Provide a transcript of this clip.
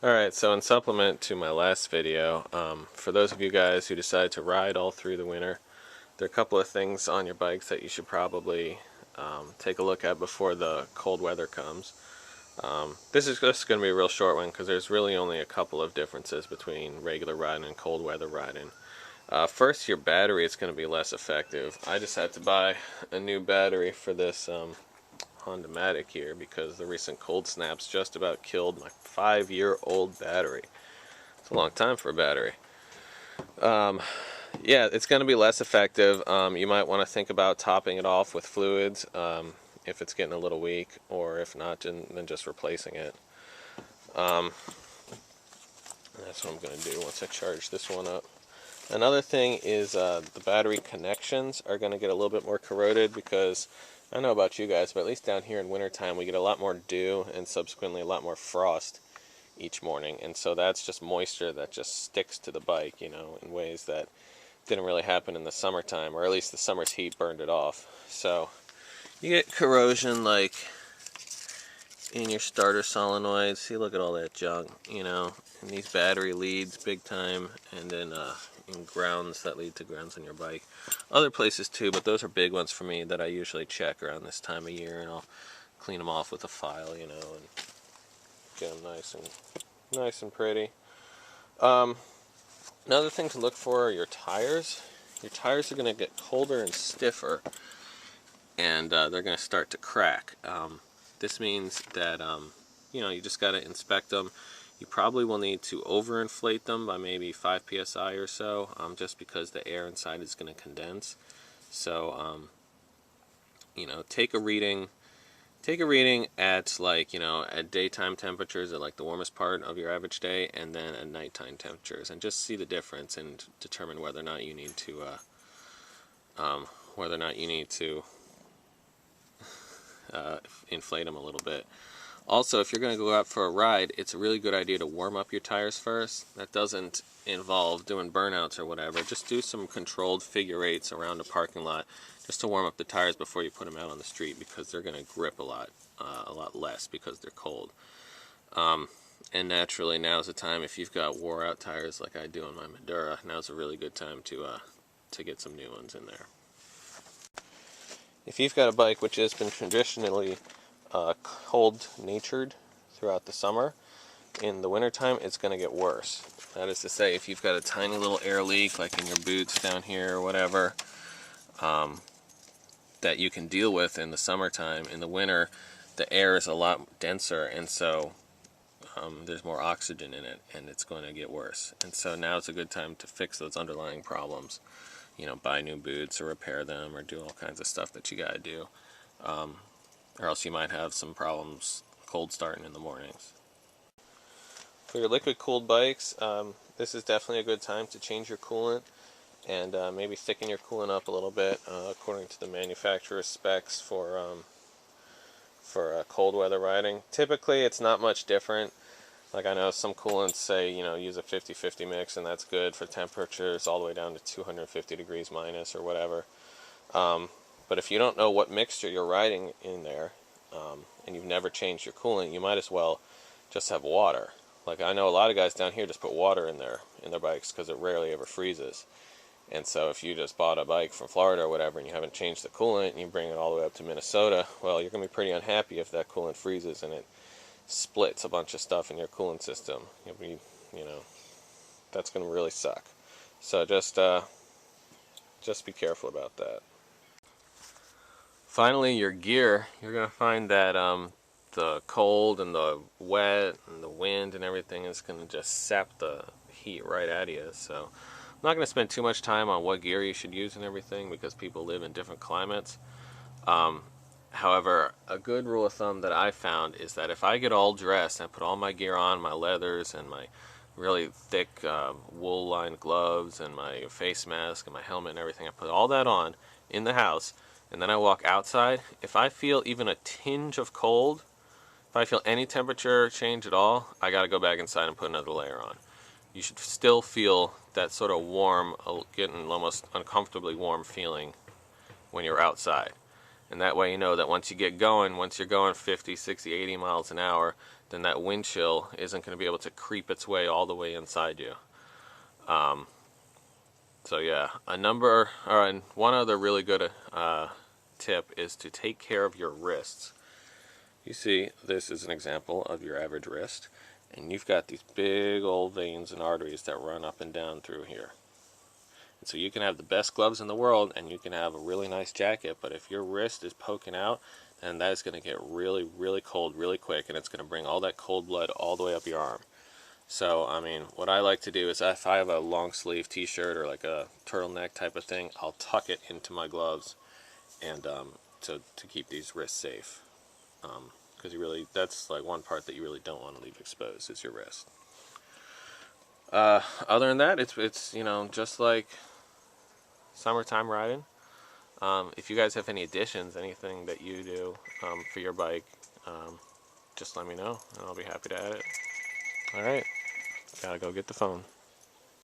Alright, so in supplement to my last video, for those of you guys who decide to ride all through the winter, there are a couple of things on your bikes that you should probably take a look at before the cold weather comes. This is just going to be a real short one because there's really only a couple of differences between regular riding and cold weather riding. First, your battery is going to be less effective. I just had to buy a new battery for this Honda Matic here because the recent cold snaps just about killed my 5-year-old battery. It's a long time for a battery. Yeah, it's going to be less effective. You might want to think about topping it off with fluids if it's getting a little weak, or if not, then just replacing it. That's what I'm going to do once I charge this one up. Another thing is the battery connections are going to get a little bit more corroded because I don't know about you guys, but at least down here in wintertime we get a lot more dew and subsequently a lot more frost each morning, and so that's just moisture that just sticks to the bike, you know, in ways that didn't really happen in the summertime, or at least the summer's heat burned it off. So you get corrosion like in your starter solenoids. See, look at all that junk, you know, and these battery leads big time, and then in grounds that lead to grounds on your bike. Other places too, but those are big ones for me that I usually check around this time of year, and I'll clean them off with a file, you know, and get them nice and pretty. Another thing to look for are your tires. Your tires are going to get colder and stiffer, and they're going to start to crack. This means that you know, you just got to inspect them. You probably will need to overinflate them by maybe 5 psi or so, just because the air inside is going to condense. So you know, take a reading at, like, you know, at daytime temperatures at like the warmest part of your average day, and then at nighttime temperatures, and just see the difference and determine whether or not you need to inflate them a little bit. Also, if you're going to go out for a ride, it's a really good idea to warm up your tires first. That doesn't involve doing burnouts or whatever. Just do some controlled figure eights around a parking lot just to warm up the tires before you put them out on the street, because they're going to grip a lot less because they're cold. And naturally, now's the time, if you've got wore out tires like I do on my Madura, now's a really good time to get some new ones in there. If you've got a bike which has been traditionally cold-natured throughout the summer, in the wintertime it's going to get worse. That is to say, if you've got a tiny little air leak like in your boots down here or whatever, that you can deal with in the summertime, in the winter the air is a lot denser, and so there's more oxygen in it, and it's going to get worse. And so now it's a good time to fix those underlying problems. You know, buy new boots or repair them or do all kinds of stuff that you gotta do. Or else you might have some problems cold starting in the mornings. For your liquid cooled bikes, this is definitely a good time to change your coolant and maybe thicken your coolant up a little bit according to the manufacturer's specs for cold weather riding. Typically it's not much different. Like, I know some coolants say, you know, use a 50-50 mix, and that's good for temperatures all the way down to 250 degrees minus or whatever. But if you don't know what mixture you're riding in there, and you've never changed your coolant, you might as well just have water. Like, I know a lot of guys down here just put water in their bikes because it rarely ever freezes. And so if you just bought a bike from Florida or whatever and you haven't changed the coolant and you bring it all the way up to Minnesota, well, you're going to be pretty unhappy if that coolant freezes and it splits a bunch of stuff in your coolant system. You'll be, you know, that's going to really suck. So just be careful about that. Finally, your gear. You're going to find that the cold and the wet and the wind and everything is going to just sap the heat right out of you. So I'm not going to spend too much time on what gear you should use and everything, because people live in different climates. However, a good rule of thumb that I found is that if I get all dressed and I put all my gear on, my leathers and my really thick wool-lined gloves and my face mask and my helmet and everything, I put all that on in the house, and then I walk outside, if I feel even a tinge of cold, if I feel any temperature change at all, I got to go back inside and put another layer on. You should still feel that sort of warm, getting almost uncomfortably warm feeling when you're outside. And that way you know that once you get going, once you're going 50, 60, 80 miles an hour, then that wind chill isn't going to be able to creep its way all the way inside you. So yeah, and one other really good tip is to take care of your wrists. You see, this is an example of your average wrist, and you've got these big old veins and arteries that run up and down through here. And so you can have the best gloves in the world, and you can have a really nice jacket, but if your wrist is poking out, then that is going to get really, really cold really quick, and it's going to bring all that cold blood all the way up your arm. So, I mean, what I like to do is if I have a long sleeve t-shirt or like a turtleneck type of thing, I'll tuck it into my gloves and to keep these wrists safe. Because that's like one part that you really don't want to leave exposed is your wrist. Other than that, it's you know, just like summertime riding. If you guys have any additions, anything that you do for your bike, just let me know and I'll be happy to add it. Alright, gotta go get the phone.